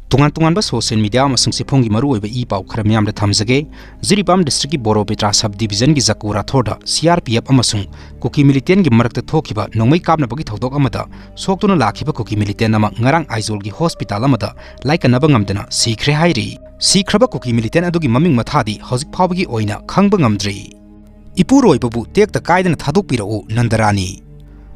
Tungan social media amasung siphonggi maruoiba I pau khara miyamda thamjage Jiribam district ki Boropetra sub division gi Zakura thoda CRPF amasung Kuki militant gi marakta thokiba nongmai kapnabagi thodok amada soktuna lakhiba Kuki militant ama ngarang Aizol gi hospital amada laikanaba ngamdana sikhre hairi sikhraba Kuki militant adugi maming mathadi hojik phawbagi oina khangba ngamdri Ipuroibabu Tekta Kaidana Thadokpiyu Nandarani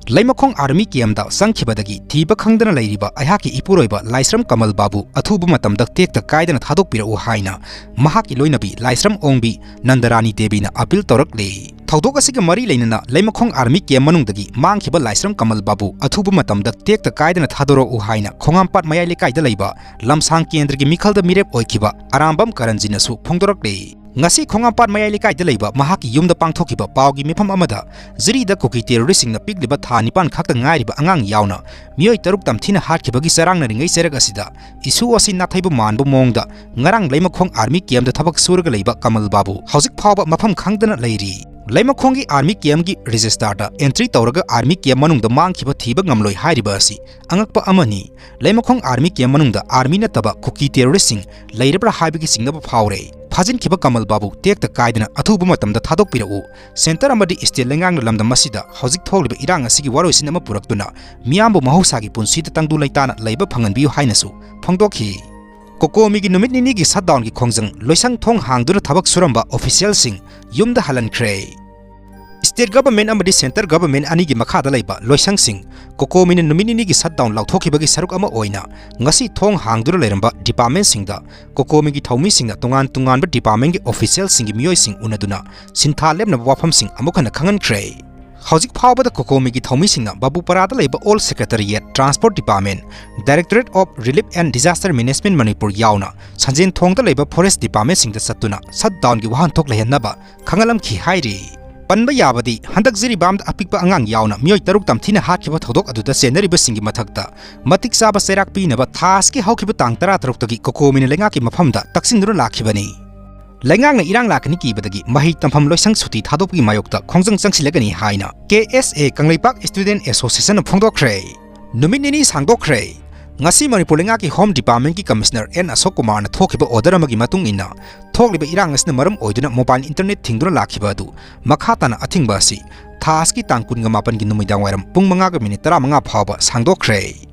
Laimakong army kiamda sangkhibadagi thiba khangdana leiriba ayhaki Ipuroiba Laisram Kamal Babu athuba matamda Tekta Kaidana Thadokpiru haina mahaki loinabi Laisram Ongbi Nandarani Debina appeal torakle Thodok asiga mari leinana Laimakong army kiam manungdagi mangkhiba Laisram Kamal Babu athuba matamda Tekta Kaidana Thadoro haina khongampat mayai lekaida leiba lamsang kendragi mikhalda mirep oikhiba Arambam Karanjina su phongdorakle ngasi khongampat mayai lekaida leiba mahaki yumda pangthokiba pawgi mifam amada Jiri Da Crpf terroristing na pigliba tha nipan khakta ngairiba angang yauna mioi taruk tamthina hatkibagi sarang naringai serag asida isu asi nathaiba manbu mongda ngarang Laimakhong army kiamda thabak suraga leiba Kamal Babu hojik phawba mafam khangdana leiri Laimakhonggi army kiamgi register da entry tawraga army kiam manungda mangkhiba thiba ngamloi hairiba asi angakpa amani Laimakhong army kiam manungda army na taba Kuki terroristing leirabra haibagi singnaba phawre Fajin kiba Kamal Babu Tekta Kaidana athuba matamda Thadokpiru center amadi state lengang lamda masida hojik tholiba irang asigi waroisin ama puraktuna miyambu mahosagi punsita tangdu leitana leiba phanganbiu hainasu phangdokhi Kokomi gi numit nini gi shutdown gi khongjang loisang thong hangduna thabak suramba official sing yumda halankre State government amadi center government ani gi makhada leiba loisang sing Kokomi ni numit nini gi shutdown lauthokibagi saruk ama oina ngasi thong hangduna leiramba department singda Kokomi gi thaumi singna tungan ba department gi official sing gi miyoi sing unaduna sintha lemna wafam sing amukhana khangankre Hojik phawbada Kokomi gi thaumi singna Babu Parada leiba all secretariat transport department Directorate of Relief and Disaster Management Manipur yauna sanjen thongda leiba forest department singda satuna shutdown gi wahan thok lehnaba khangalam khi hairi Panba yabadi handak Jiribam apikpa angang yauna mioi taruk tamthina hatkiba thodok aduda senariba singi mathakta matik saba serak pinaba thaski haukiba tang 13 tagi Kokomi lenga ki mafamda taksinduna lakhibani Lengang na irang lakani kibadagi mahi tampham loisang suti thadokpi mayokta khongjang changsilagani haina KSA Kangleipak Student Association phongdokre numit nini sangdokre ngasi Manipur lenga ki Home Department ki Commissioner N Asok Kumar na thokiba order amagi matung inna thokliba irang asna maram oiduna mobile internet thingduna lakhiba adu makhatana athingba asi thaski tangkun ga mapan gi numidang wairam pung 5 minute 15 phawba sangdokre